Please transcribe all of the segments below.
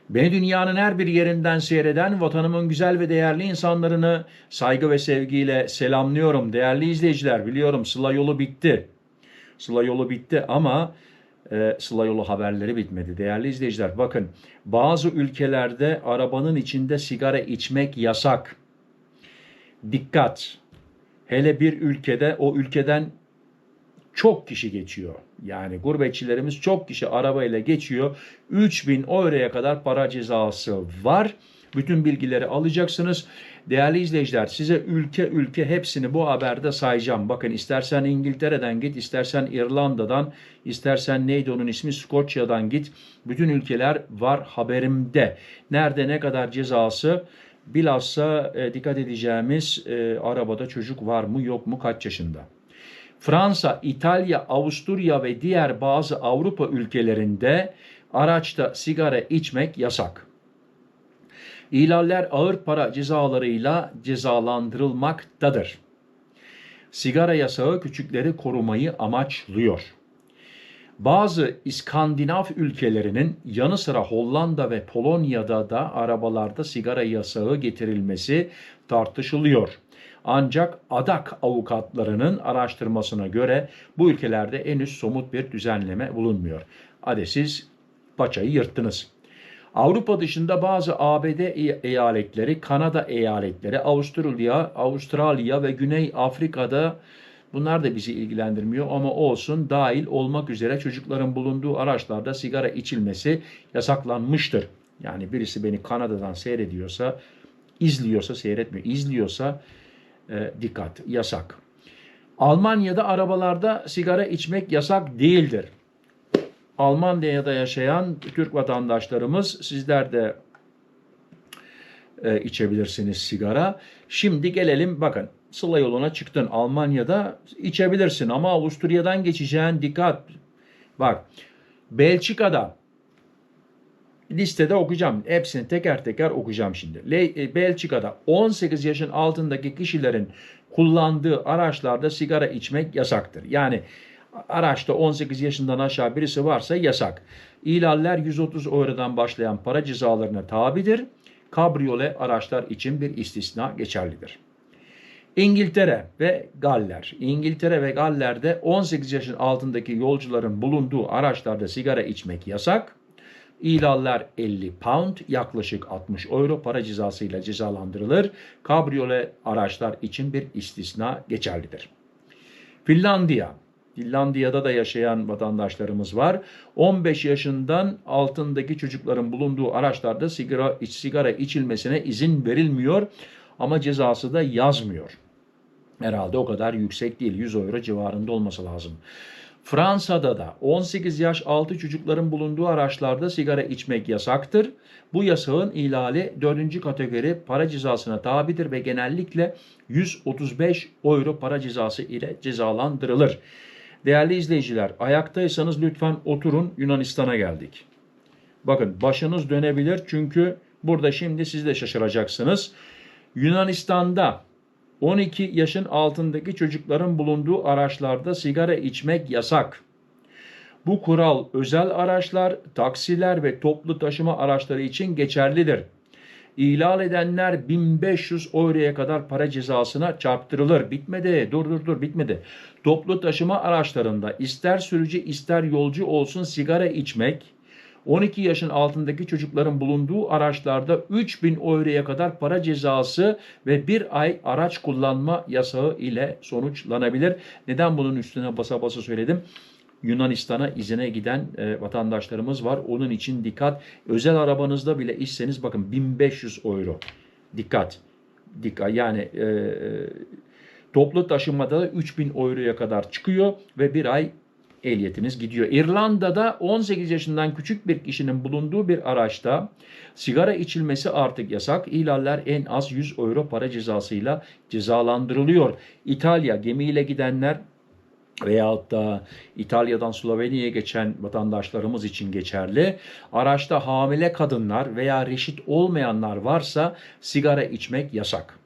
Beni dünyanın her bir yerinden seyreden vatanımın güzel ve değerli insanlarını saygı ve sevgiyle selamlıyorum. Değerli izleyiciler, biliyorum Sıla yolu bitti. Sıla yolu bitti ama Sıla yolu haberleri bitmedi. Değerli izleyiciler, bakın, bazı ülkelerde arabanın içinde sigara içmek yasak. Dikkat! Hele bir ülkede, o ülkeden çok kişi geçiyor. Yani gurbetçilerimiz çok kişi arabayla geçiyor. 3.000 euroya kadar para cezası var. Bütün bilgileri alacaksınız. Değerli izleyiciler, size ülke ülke hepsini bu haberde sayacağım. Bakın, istersen İngiltere'den git, istersen İrlanda'dan, istersen neydi onun ismi, Skoçya'dan git. Bütün ülkeler var haberimde. Nerede ne kadar cezası, bilhassa dikkat edeceğimiz arabada çocuk var mı yok mu, kaç yaşında. Fransa, İtalya, Avusturya ve diğer bazı Avrupa ülkelerinde araçta sigara içmek yasak. İhlaller ağır para cezalarıyla cezalandırılmaktadır. Sigara yasağı küçükleri korumayı amaçlıyor. Bazı İskandinav ülkelerinin yanı sıra Hollanda ve Polonya'da da arabalarda sigara yasağı getirilmesi tartışılıyor. Ancak adak avukatlarının araştırmasına göre bu ülkelerde henüz somut bir düzenleme bulunmuyor. Hadi siz paçayı yırttınız. Avrupa dışında bazı ABD eyaletleri, Kanada eyaletleri, Avustralya ve Güney Afrika'da, bunlar da bizi ilgilendirmiyor ama olsun, dahil olmak üzere çocukların bulunduğu araçlarda sigara içilmesi yasaklanmıştır. Yani birisi beni Kanada'dan seyrediyorsa, izliyorsa, seyretmiyor, izliyorsa dikkat, yasak. Almanya'da arabalarda sigara içmek yasak değildir. Almanya'da yaşayan Türk vatandaşlarımız, sizler de içebilirsiniz sigara. Şimdi gelelim, bakın, Sıla yoluna çıktın, Almanya'da içebilirsin ama Avusturya'dan geçeceğin, dikkat. Bak, Belçika'da, listede okuyacağım. Hepsini teker teker okuyacağım şimdi. Belçika'da 18 yaşın altındaki kişilerin kullandığı araçlarda sigara içmek yasaktır. Yani araçta 18 yaşından aşağı birisi varsa yasak. İhlaller 130 eurodan başlayan para cezalarına tabidir. Kabriyole araçlar için bir istisna geçerlidir. İngiltere ve Galler. İngiltere ve Galler'de 18 yaşın altındaki yolcuların bulunduğu araçlarda sigara içmek yasak. İhlaller 50 pound, yaklaşık 60 euro para cezasıyla cezalandırılır. Kabriyole araçlar için bir istisna geçerlidir. Finlandiya'da da yaşayan vatandaşlarımız var. 15 yaşından altındaki çocukların bulunduğu araçlarda sigara içilmesine izin verilmiyor ama cezası da yazmıyor. Herhalde o kadar yüksek değil, 100 euro civarında olması lazım. Fransa'da da 18 yaş altı çocukların bulunduğu araçlarda sigara içmek yasaktır. Bu yasağın ihlali 4. kategori para cezasına tabidir ve genellikle 135 euro para cezası ile cezalandırılır. Değerli izleyiciler, ayaktaysanız lütfen oturun, Yunanistan'a geldik. Bakın, başınız dönebilir çünkü burada şimdi siz de şaşıracaksınız. Yunanistan'da 12 yaşın altındaki çocukların bulunduğu araçlarda sigara içmek yasak. Bu kural özel araçlar, taksiler ve toplu taşıma araçları için geçerlidir. İhlal edenler 1500 euroya kadar para cezasına çarptırılır. Bitmedi, dur bitmedi. Toplu taşıma araçlarında ister sürücü ister yolcu olsun sigara içmek, 12 yaşın altındaki çocukların bulunduğu araçlarda 3.000 euroya kadar para cezası ve 1 ay araç kullanma yasağı ile sonuçlanabilir. Neden bunun üstüne basa basa söyledim? Yunanistan'a izine giden vatandaşlarımız var. Onun için dikkat. Özel arabanızda bile içseniz bakın 1500 euro. Dikkat. Yani toplu taşımada da 3000 euroya kadar çıkıyor ve 1 ay ehliyetiniz gidiyor. İrlanda'da 18 yaşından küçük bir kişinin bulunduğu bir araçta sigara içilmesi artık yasak. İhlaller en az 100 euro para cezasıyla cezalandırılıyor. İtalya, gemiyle gidenler veyahut da İtalya'dan Slovenya'ya geçen vatandaşlarımız için geçerli. Araçta hamile kadınlar veya reşit olmayanlar varsa sigara içmek yasak.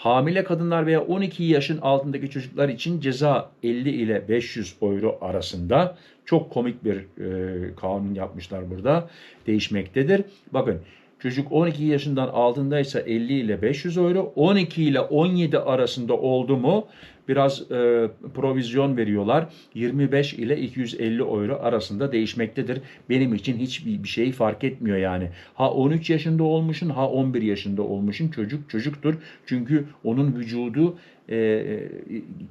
Hamile kadınlar veya 12 yaşın altındaki çocuklar için ceza 50 ile 500 euro arasında. Çok komik bir kanun yapmışlar burada. Değişmektedir. Bakın, çocuk 12 yaşından altındaysa 50 ile 500 euro, 12 ile 17 arasında oldu mu biraz provizyon veriyorlar. 25 ile 250 euro arasında değişmektedir. Benim için hiçbir şey fark etmiyor yani. Ha 13 yaşında olmuşsun, ha 11 yaşında olmuşsun, çocuk çocuktur. Çünkü onun vücudu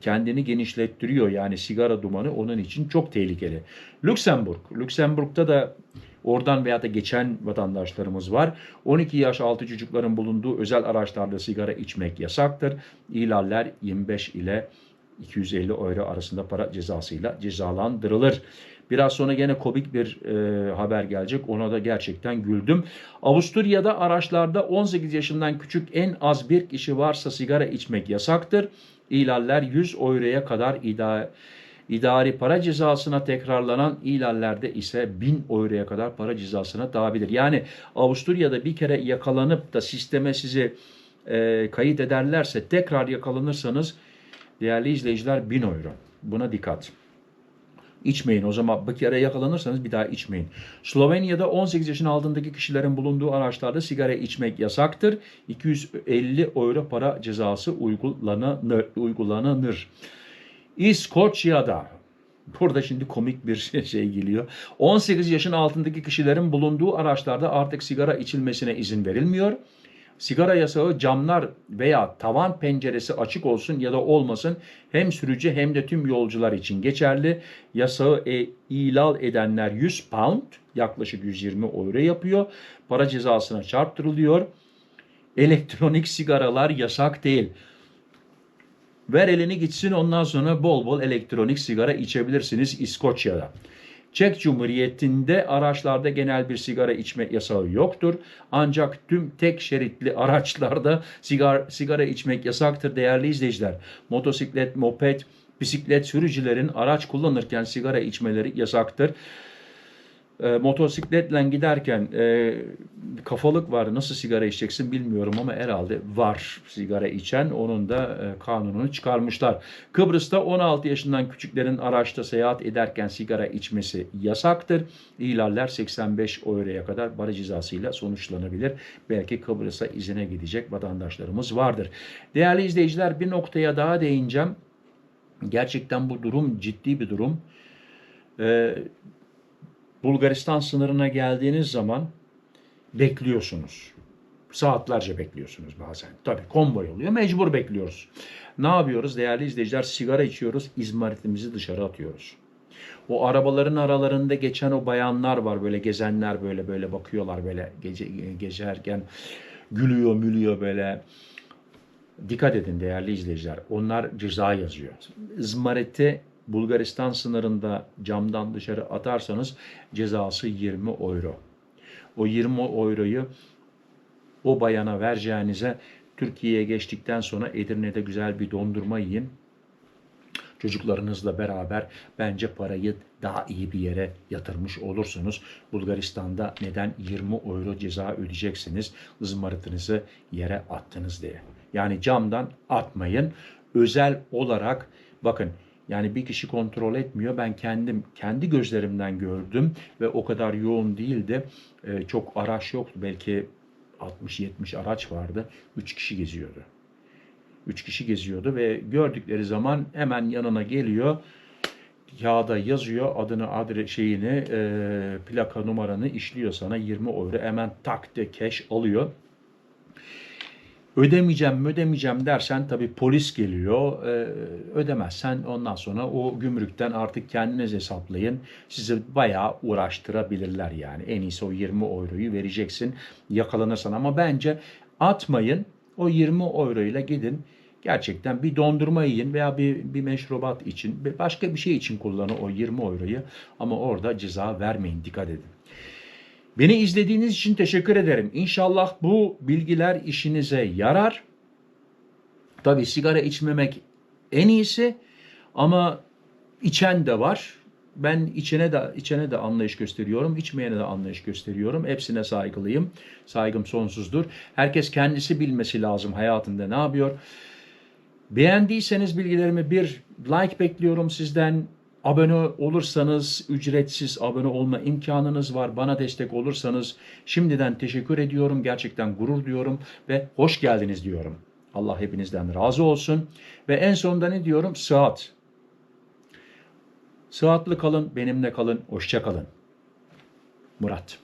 kendini genişlettiriyor. Yani sigara dumanı onun için çok tehlikeli. Lüksemburg'da da oradan veya da geçen vatandaşlarımız var. 12 yaş altı çocukların bulunduğu özel araçlarda sigara içmek yasaktır. İhlaller 25 ile 250 euro arasında para cezasıyla cezalandırılır. Biraz sonra gene komik bir haber gelecek. Ona da gerçekten güldüm. Avusturya'da araçlarda 18 yaşından küçük en az bir kişi varsa sigara içmek yasaktır. İhlaller 100 euroya kadar İdari para cezasına tekrarlanan ihlallerde ise 1000 euroya kadar para cezasına tabidir. Yani Avusturya'da bir kere yakalanıp da sisteme sizi kayıt ederlerse tekrar yakalanırsanız değerli izleyiciler 1000 euro. Buna dikkat. İçmeyin. O zaman bir kere yakalanırsanız bir daha içmeyin. Slovenya'da 18 yaşın altındaki kişilerin bulunduğu araçlarda sigara içmek yasaktır. 250 euro para cezası uygulanır. İskoçya'da, burada şimdi komik bir şey geliyor. 18 yaşın altındaki kişilerin bulunduğu araçlarda artık sigara içilmesine izin verilmiyor. Sigara yasağı camlar veya tavan penceresi açık olsun ya da olmasın hem sürücü hem de tüm yolcular için geçerli. Yasağı ihlal edenler 100 pound, yaklaşık 120 euro yapıyor. Para cezasına çarptırılıyor. Elektronik sigaralar yasak değil. Ver elini gitsin, ondan sonra bol bol elektronik sigara içebilirsiniz İskoçya'da. Çek Cumhuriyeti'nde araçlarda genel bir sigara içme yasağı yoktur. Ancak tüm tek şeritli araçlarda sigara içmek yasaktır değerli izleyiciler. Motosiklet, moped, bisiklet sürücülerin araç kullanırken sigara içmeleri yasaktır. Motosikletle giderken kafalık var. Nasıl sigara içeceksin bilmiyorum ama herhalde var sigara içen. Onun da kanununu çıkarmışlar. Kıbrıs'ta 16 yaşından küçüklerin araçta seyahat ederken sigara içmesi yasaktır. İhlaller 85 euroya kadar para cezasıyla sonuçlanabilir. Belki Kıbrıs'a izine gidecek vatandaşlarımız vardır. Değerli izleyiciler, bir noktaya daha değineceğim. Gerçekten bu durum ciddi bir durum. Bulgaristan sınırına geldiğiniz zaman bekliyorsunuz. Saatlerce bekliyorsunuz bazen. Tabii konvoy oluyor, mecbur bekliyoruz. Ne yapıyoruz değerli izleyiciler? Sigara içiyoruz, izmaritimizi dışarı atıyoruz. O arabaların aralarında geçen o bayanlar var, böyle gezenler, böyle bakıyorlar, böyle gezerken gülüyor böyle. Dikkat edin değerli izleyiciler. Onlar ceza yazıyor. İzmariti Bulgaristan sınırında camdan dışarı atarsanız cezası 20 euro. O 20 euroyu o bayana vereceğinize Türkiye'ye geçtikten sonra Edirne'de güzel bir dondurma yiyin. Çocuklarınızla beraber bence parayı daha iyi bir yere yatırmış olursunuz. Bulgaristan'da neden 20 euro ceza ödeyeceksiniz? Izmaritinizi yere attınız diye. Yani camdan atmayın. Özel olarak bakın, yani bir kişi kontrol etmiyor. Ben kendi gözlerimden gördüm ve o kadar yoğun değildi. Çok araç yoktu. Belki 60-70 araç vardı. 3 kişi geziyordu. 3 kişi geziyordu ve gördükleri zaman hemen yanına geliyor. Kağıda yazıyor adını, plaka numaranı işliyor sana, 20 euro hemen tak de cash alıyor. Ödemeyeceğim dersen tabii polis geliyor. Ödemezsen ondan sonra o gümrükten artık kendiniz hesaplayın. Sizi bayağı uğraştırabilirler yani. En iyisi o 20 euroyu vereceksin yakalanırsan, ama bence atmayın. O 20 euro ile gidin. Gerçekten bir dondurma yiyin veya bir meşrubat için, başka bir şey için kullanın o 20 euroyu, ama orada ceza vermeyin, dikkat edin. Beni izlediğiniz için teşekkür ederim. İnşallah bu bilgiler işinize yarar. Tabii sigara içmemek en iyisi, ama içen de var. Ben içene de anlayış gösteriyorum, içmeyene de anlayış gösteriyorum. Hepsine saygılıyım. Saygım sonsuzdur. Herkes kendisi bilmesi lazım hayatında ne yapıyor. Beğendiyseniz bilgilerimi bir like bekliyorum sizden. Abone olursanız ücretsiz abone olma imkanınız var. Bana destek olursanız şimdiden teşekkür ediyorum. Gerçekten gurur duyuyorum ve hoş geldiniz diyorum. Allah hepinizden razı olsun. Ve en sonunda ne diyorum? Sıhhat. Sıhhatli kalın, benimle kalın, hoşça kalın. Murat.